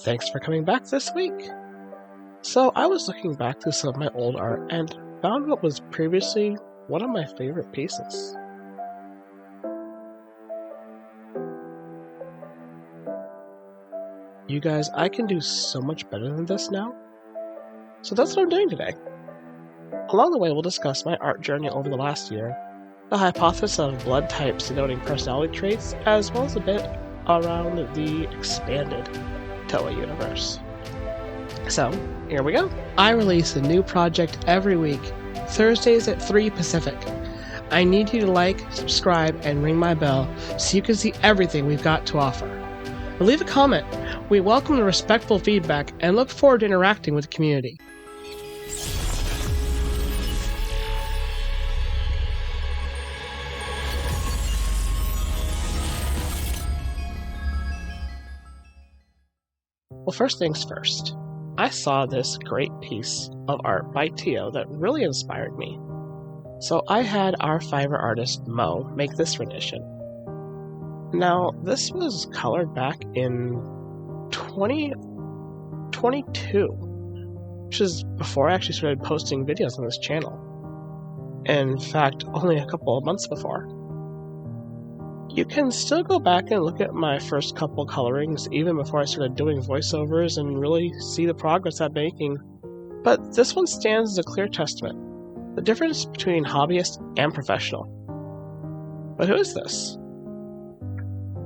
Thanks for coming back this week. So I was looking back through some of my old art and found what was previously one of my favorite pieces. You guys, I can do so much better than this now. So that's what I'm doing today. Along the way, we'll discuss my art journey over the last year, the hypothesis of blood types denoting personality traits, as well as a bit around the expanded Toa universe. So, here we go. I release a new project every week, Thursdays at 3 Pacific. I need you to like, subscribe, and ring my bell so you can see everything we've got to offer. And leave a comment. We welcome the respectful feedback and look forward to interacting with the community. Well, first things first. I saw this great piece of art by Tio that really inspired me. So I had our Fiverr artist Mo make this rendition. Now, this was colored back in 2022, which is before I actually started posting videos on this channel. In fact, only a couple of months before. You can still go back and look at my first couple colorings even before I started doing voiceovers and really see the progress I'm making. But this one stands as a clear testament. The difference between hobbyist and professional. But who is this?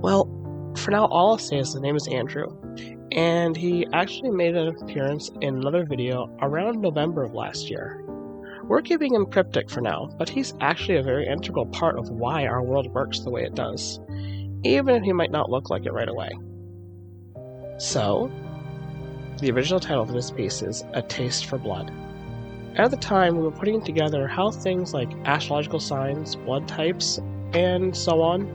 Well, for now all I'll say is his name is Andrew, and he actually made an appearance in another video around November of last year. We're keeping him cryptic for now, but he's actually a very integral part of why our world works the way it does, even if he might not look like it right away. So, the original title for this piece is A Taste for Blood. At the time, we were putting together how things like astrological signs, blood types, and so on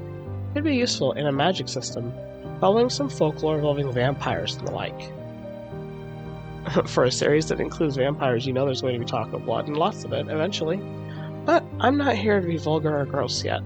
could be useful in a magic system, following some folklore involving vampires and the like. For a series that includes vampires, you know there's going to be talk of blood, and lots of it, eventually. But I'm not here to be vulgar or gross yet.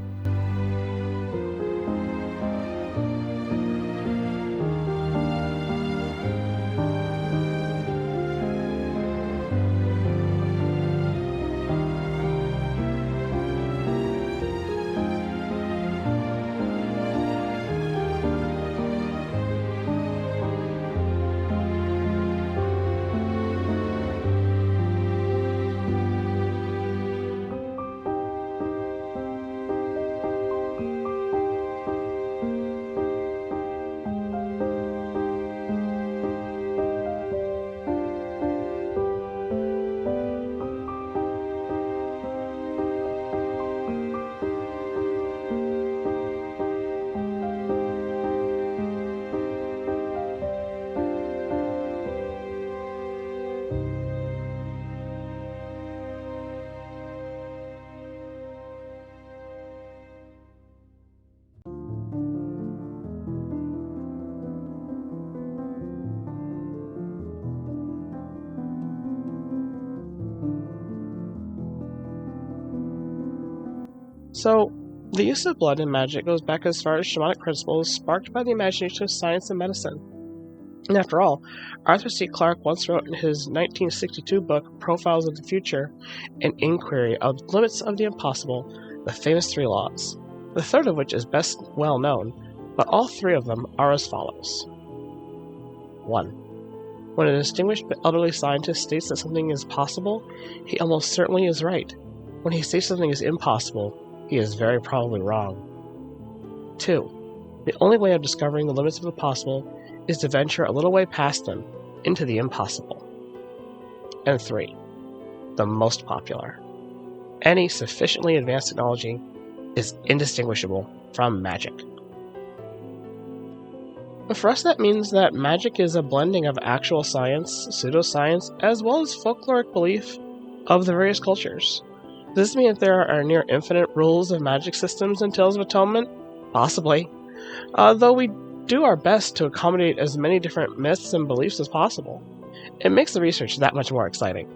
So, the use of blood in magic goes back as far as shamanic principles sparked by the imagination of science and medicine. And after all, Arthur C. Clarke once wrote in his 1962 book, Profiles of the Future, an inquiry of the limits of the impossible, the famous 3 laws, the third of which is best well known, but all 3 of them are as follows. 1. When a distinguished but elderly scientist states that something is possible, he almost certainly is right. When he states something is impossible, he is very probably wrong. 2. The only way of discovering the limits of the possible is to venture a little way past them, into the impossible. And 3. The most popular. Any sufficiently advanced technology is indistinguishable from magic. But for us that means that magic is a blending of actual science, pseudoscience, as well as folkloric belief of the various cultures. Does this mean that there are near infinite rules of magic systems in Tales of Atonement? Possibly. Though we do our best to accommodate as many different myths and beliefs as possible. It makes the research that much more exciting.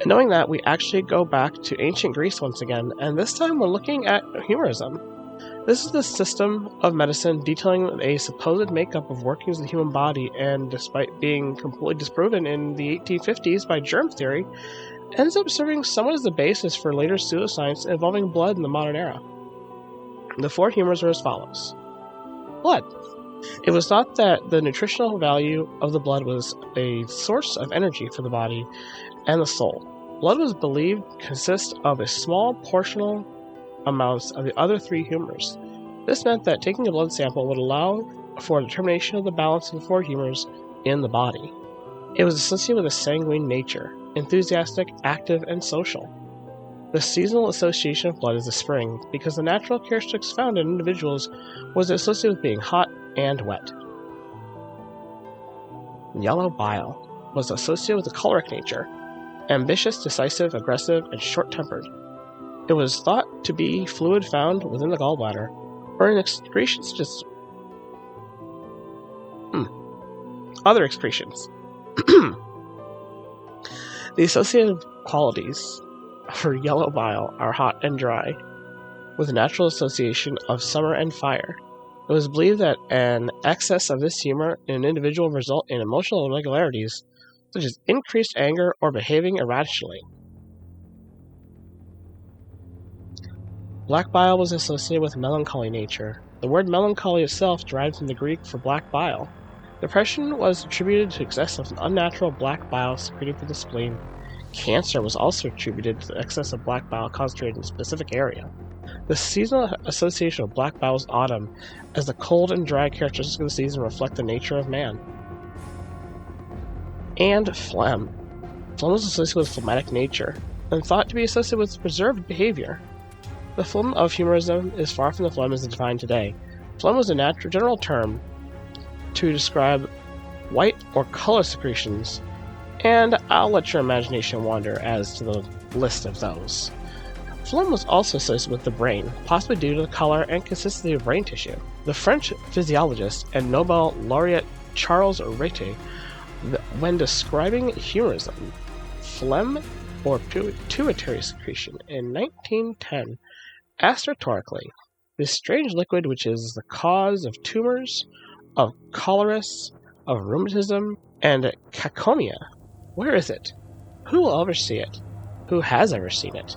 And knowing that, we actually go back to ancient Greece once again, and this time we're looking at humorism. This is the system of medicine detailing a supposed makeup of workings of the human body, and despite being completely disproven in the 1850s by germ theory, ends up serving somewhat as the basis for later pseudoscience involving blood in the modern era. The four humors are as follows. Blood. It was thought that the nutritional value of the blood was a source of energy for the body and the soul. Blood was believed to consist of a small portional amounts of the other three humors. This meant that taking a blood sample would allow for a determination of the balance of the four humors in the body. It was associated with a sanguine nature, enthusiastic, active, and social. The seasonal association of blood is the spring, because the natural characteristics found in individuals was associated with being hot and wet. Yellow bile was associated with a choleric nature, ambitious, decisive, aggressive, and short-tempered. It was thought to be fluid found within the gallbladder, or in excretions such as other excretions. The associated qualities for yellow bile are hot and dry, with a natural association of summer and fire. It was believed that an excess of this humor in an individual would result in emotional irregularities, such as increased anger or behaving irrationally. Black bile was associated with melancholy nature. The word melancholy itself derived from the Greek for black bile. Depression was attributed to excess of unnatural black bile secreted from the spleen. Cancer was also attributed to the excess of black bile concentrated in a specific area. The seasonal association of black bile is autumn, as the cold and dry characteristics of the season reflect the nature of man. And phlegm. Phlegm was associated with phlegmatic nature, and thought to be associated with reserved behavior. The phlegm of humorism is far from the phlegm as defined today. Phlegm was a general term to describe white or color secretions, and I'll let your imagination wander as to the list of those. Phlegm was also associated with the brain, possibly due to the color and consistency of brain tissue. The French physiologist and Nobel laureate Charles Rete, when describing humorism, phlegm or pituitary secretion in 1910, asked rhetorically, this strange liquid which is the cause of tumors, of cholera, of rheumatism, and cachomia, where is it? Who will ever see it? Who has ever seen it?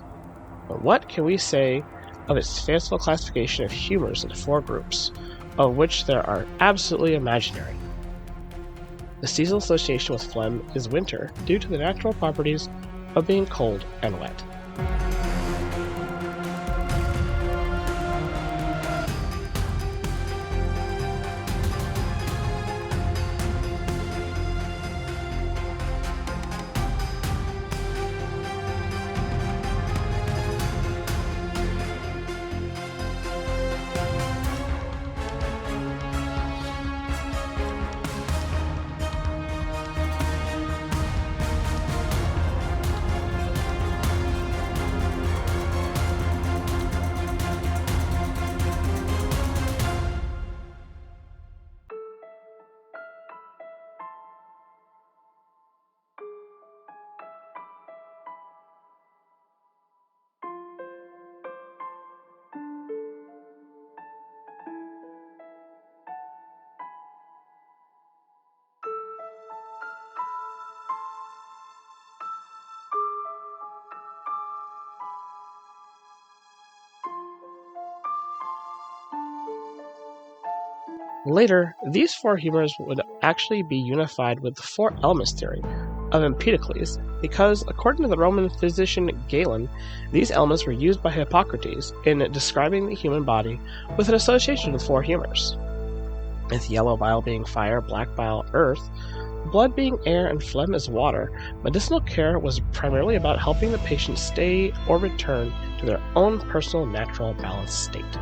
But what can we say of its fanciful classification of humors into four groups, of which there are absolutely imaginary? The seasonal association with phlegm is winter, due to the natural properties of being cold and wet. Later, these four humors would actually be unified with the four elements theory of Empedocles, because, according to the Roman physician Galen, these elements were used by Hippocrates in describing the human body with an association of the four humors. With yellow bile being fire, black bile earth, blood being air, and phlegm as water, medicinal care was primarily about helping the patient stay or return to their own personal natural balanced state.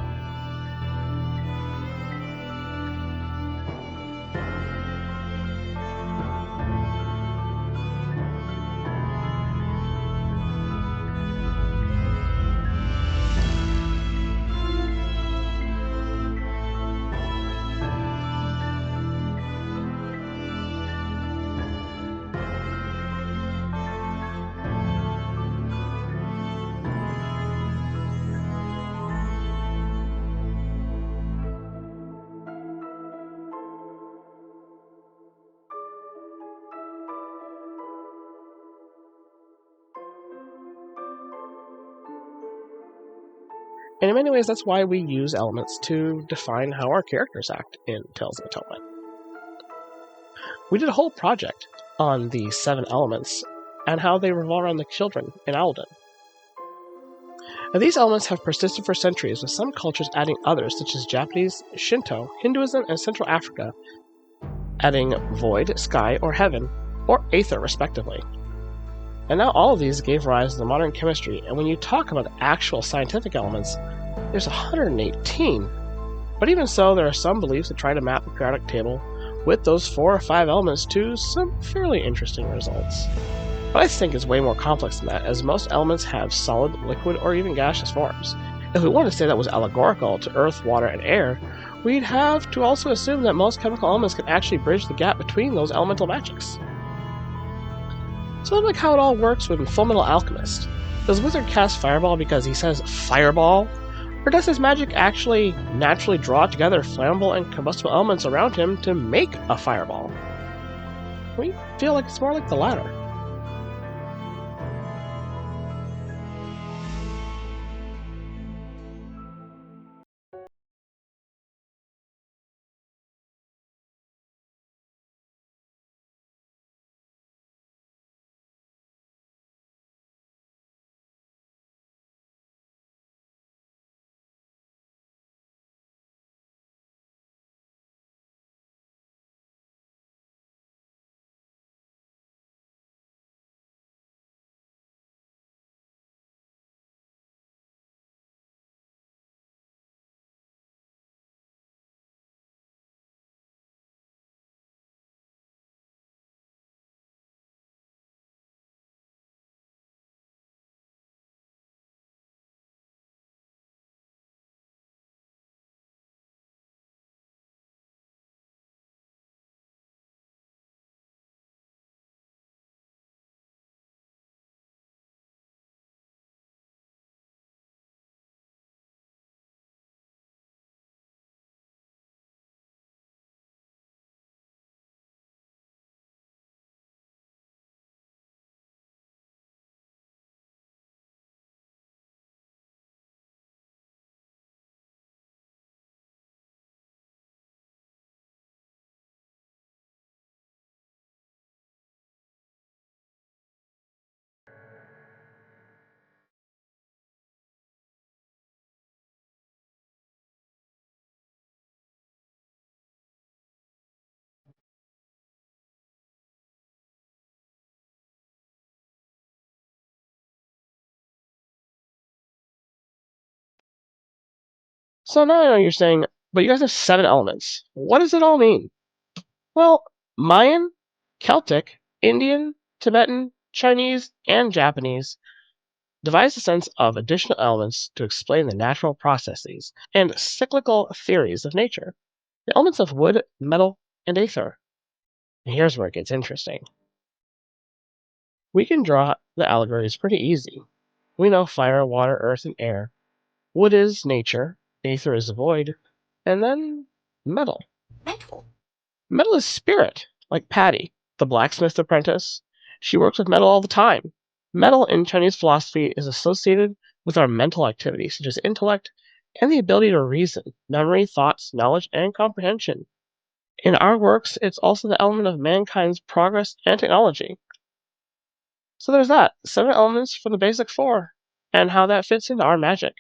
And in many ways, that's why we use elements to define how our characters act in Tales of Atonement. We did a whole project on the 7 elements and how they revolve around the children in Alden. Now, these elements have persisted for centuries, with some cultures adding others, such as Japanese, Shinto, Hinduism, and Central Africa, adding void, sky, or heaven, or aether, respectively. And now all of these gave rise to the modern chemistry, and when you talk about actual scientific elements, there's 118. But even so, there are some beliefs that try to map the periodic table with those 4 or 5 elements to some fairly interesting results. But I think it's way more complex than that, as most elements have solid, liquid, or even gaseous forms. If we want to say that was allegorical to earth, water, and air, we'd have to also assume that most chemical elements can actually bridge the gap between those elemental magics. So like how it all works with Fullmetal Alchemist. Does Wizard cast Fireball because he says Fireball? Or does his magic actually naturally draw together flammable and combustible elements around him to make a fireball? We feel like it's more like the latter. So now I know you're saying, but you guys have 7 elements. What does it all mean? Well, Mayan, Celtic, Indian, Tibetan, Chinese, and Japanese devised a sense of additional elements to explain the natural processes and cyclical theories of nature. The elements of wood, metal, and aether. And here's where it gets interesting. We can draw the allegories pretty easy. We know fire, water, earth, and air. Wood is nature, aether is the void, and then metal. Metal is spirit, like Patty, the blacksmith's apprentice. She works with metal all the time. Metal in Chinese philosophy is associated with our mental activities, such as intellect and the ability to reason, memory, thoughts, knowledge, and comprehension. In our works, it's also the element of mankind's progress and technology. So there's that 7 elements from the basic 4, and how that fits into our magic.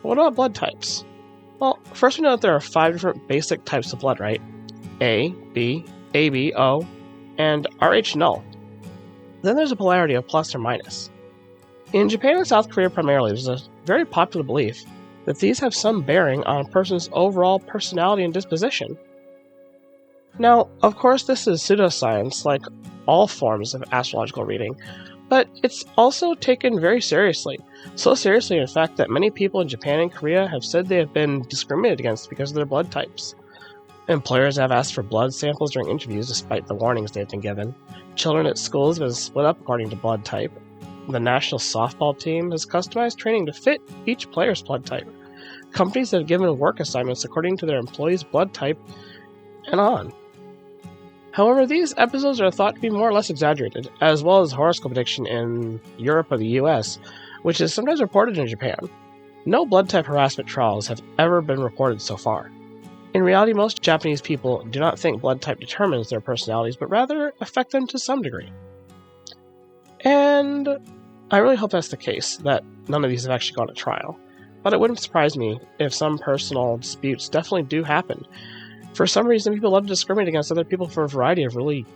What about blood types? Well, first we know that there are 5 different basic types of blood, right? A, B, AB, O, and Rh null. Then there's a polarity of plus or minus. In Japan and South Korea primarily, there's a very popular belief that these have some bearing on a person's overall personality and disposition. Now, of course, this is pseudoscience, like all forms of astrological reading, but it's also taken very seriously. So seriously, in fact, that many people in Japan and Korea have said they have been discriminated against because of their blood types. Employers have asked for blood samples during interviews despite the warnings they've been given. Children at schools have been split up according to blood type. The national softball team has customized training to fit each player's blood type. Companies have given work assignments according to their employees' blood type, and on. However, these episodes are thought to be more or less exaggerated, as well as horoscope prediction in Europe or the US, which is sometimes reported in Japan. No blood type harassment trials have ever been reported so far. In reality, most Japanese people do not think blood type determines their personalities, but rather affect them to some degree. And I really hope that's the case, that none of these have actually gone to trial. But it wouldn't surprise me if some personal disputes definitely do happen. For some reason, people love to discriminate against other people for a variety of really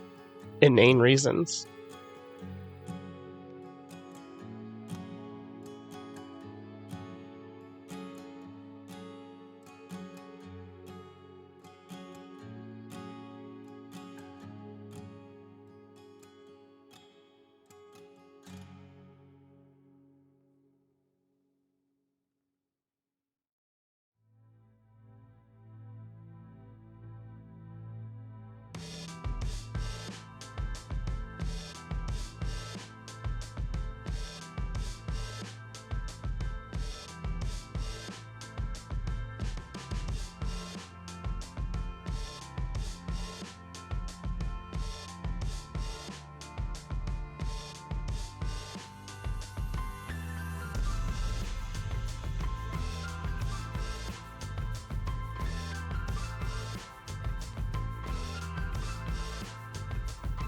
inane reasons.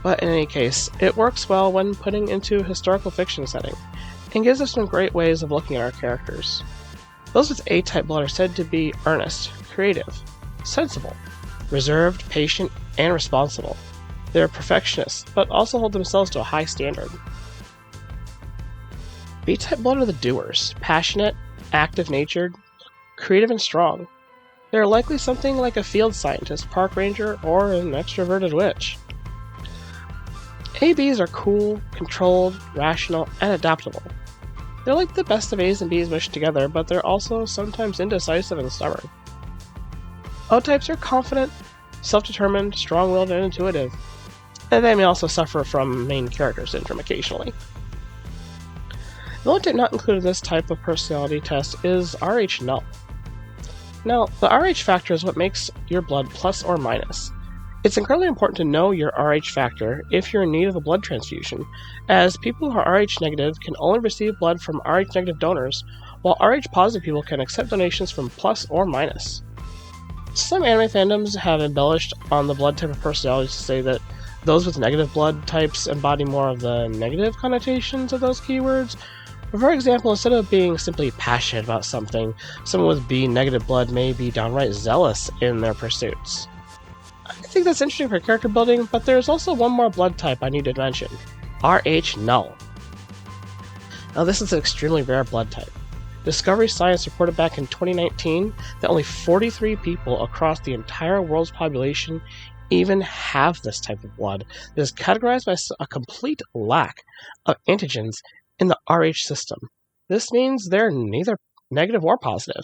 But in any case, it works well when putting into a historical fiction setting, and gives us some great ways of looking at our characters. Those with A-type blood are said to be earnest, creative, sensible, reserved, patient, and responsible. They are perfectionists, but also hold themselves to a high standard. B-type blood are the doers, passionate, active-natured, creative, and strong. They are likely something like a field scientist, park ranger, or an extroverted witch. ABs are cool, controlled, rational, and adaptable. They're like the best of A's and B's mushed together, but they're also sometimes indecisive and stubborn. O-types are confident, self-determined, strong-willed, and intuitive, and they may also suffer from main character syndrome occasionally. The only type not included in this type of personality test is Rh null. Now, the Rh factor is what makes your blood plus or minus. It's incredibly important to know your Rh factor if you're in need of a blood transfusion, as people who are Rh negative can only receive blood from Rh negative donors, while Rh positive people can accept donations from plus or minus. Some anime fandoms have embellished on the blood type of personalities to say that those with negative blood types embody more of the negative connotations of those keywords. For example, instead of being simply passionate about something, someone with B negative blood may be downright zealous in their pursuits. I think that's interesting for character building, but there's also one more blood type I need to mention: Rh null. Now, this is an extremely rare blood type. Discovery Science reported back in 2019 that only 43 people across the entire world's population even have this type of blood that is categorized by a complete lack of antigens in the Rh system. This means they're neither negative or positive.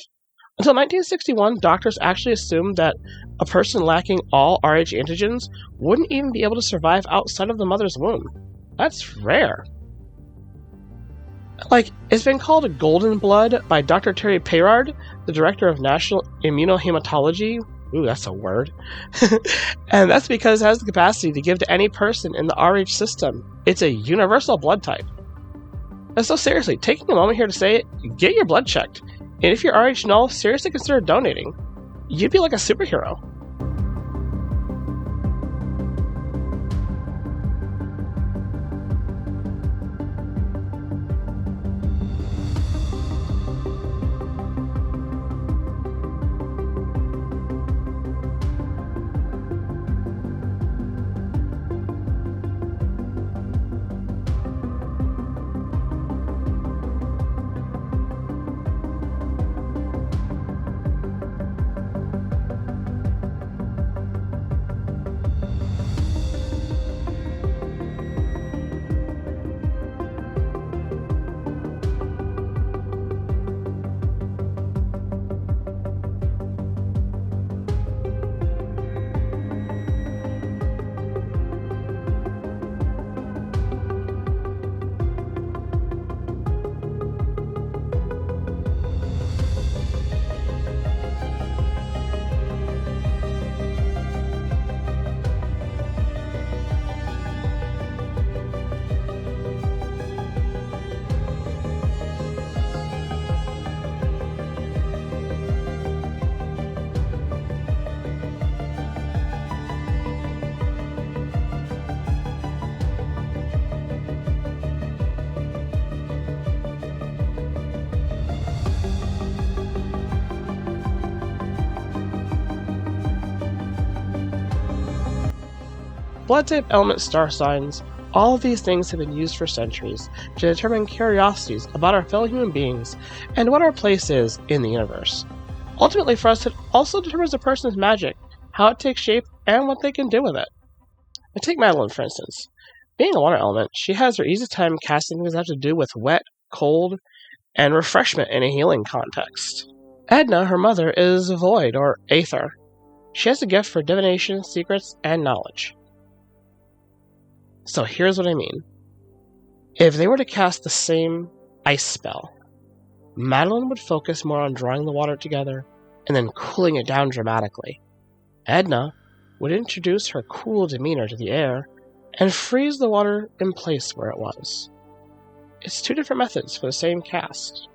Until 1961, doctors actually assumed that a person lacking all Rh antigens wouldn't even be able to survive outside of the mother's womb. That's rare. It's been called a golden blood by Dr. Terry Payrard, the director of National Immunohematology. Ooh, that's a word. And that's because it has the capacity to give to any person in the Rh system. It's a universal blood type. And so seriously, taking a moment here to say it, get your blood checked. And if you're Rh null, seriously consider donating. You'd be like a superhero. blood type, element, star signs, all of these things have been used for centuries to determine curiosities about our fellow human beings and what our place is in the universe. Ultimately, for us, it also determines a person's magic, how it takes shape, and what they can do with it. Take Madeline, for instance. Being a water element, she has her easy time casting things that have to do with wet, cold, and refreshment in a healing context. Edna, her mother, is void, or aether. She has a gift for divination, secrets, and knowledge. So here's what I mean. If they were to cast the same ice spell, Madeline would focus more on drawing the water together and then cooling it down dramatically. Edna would introduce her cool demeanor to the air and freeze the water in place where it was. It's two different methods for the same cast.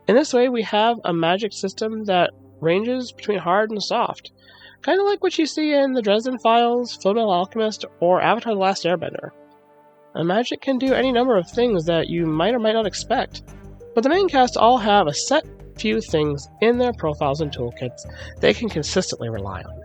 In this way, we have a magic system that ranges between hard and soft, kind of like what you see in the Dresden Files, Fullmetal Alchemist, or Avatar: The Last Airbender. Magic can do any number of things that you might or might not expect, but the main cast all have a set few things in their profiles and toolkits they can consistently rely on.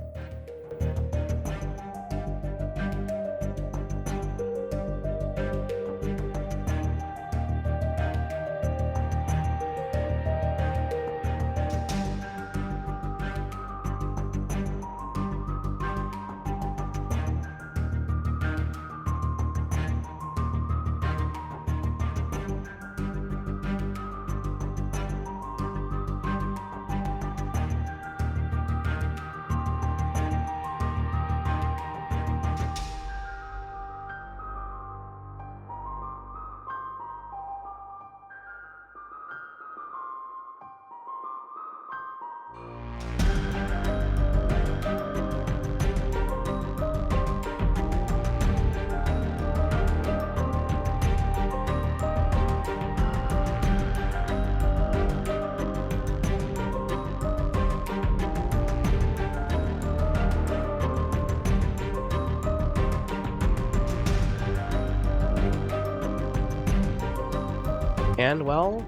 And, well,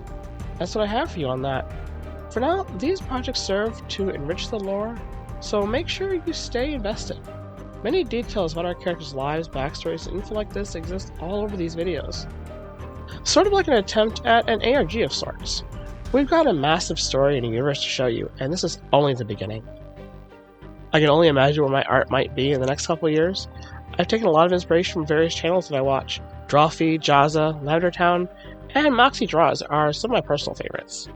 that's what I have for you on that. For now, these projects serve to enrich the lore, so make sure you stay invested. Many details about our characters' lives, backstories, and info like this exist all over these videos. Sort of like an attempt at an ARG of sorts. We've got a massive story and a universe to show you, and this is only the beginning. I can only imagine where my art might be in the next couple of years. I've taken a lot of inspiration from various channels that I watch. Drawfeed, Jazza, Lavender Town, and Moxie Draws are some of my personal favorites.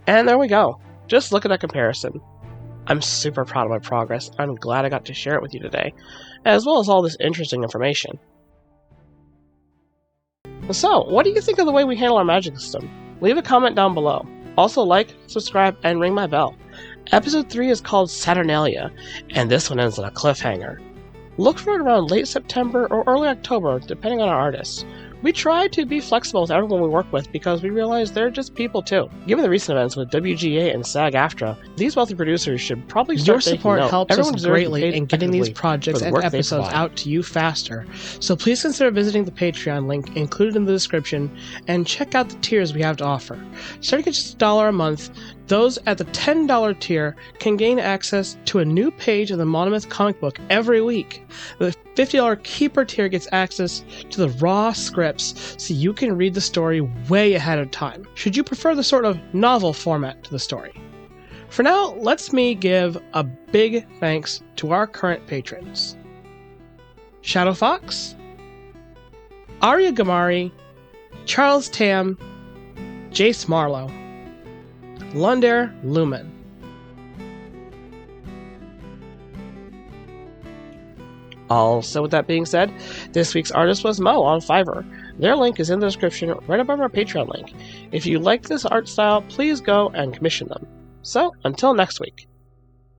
And there we go. Just look at that comparison. I'm super proud of my progress. I'm glad I got to share it with you today, as well as all this interesting information. So, what do you think of the way we handle our magic system? Leave a comment down below. Also like, subscribe, and ring my bell. Episode 3 is called Saturnalia, and this one ends on a cliffhanger. Look for it around late September or early October, depending on our artists. We try to be flexible with everyone we work with because we realize they're just people too. Given the recent events with WGA and SAG-AFTRA, these wealthy producers should probably start taking note. Your support helps Everyone us deserves to be greatly paid in getting these effectively projects for the and work they episodes provide. out to you faster. So please consider visiting the Patreon link included in the description and check out the tiers we have to offer. Starting at just $1 a month, those at the $10 tier can gain access to a new page of the Monomyth comic book every week. The $50 Keeper tier gets access to the raw scripts so you can read the story way ahead of time, should you prefer the sort of novel format to the story. For now, let's me give a big thanks to our current patrons: Shadow Fox, Arya Gamari, Charles Tam, Jace Marlowe, Lunder Lumen. Also, with that being said, this week's artist was Mo on Fiverr. Their link is in the description right above our Patreon link. If you like this art style, please go and commission them. So, until next week.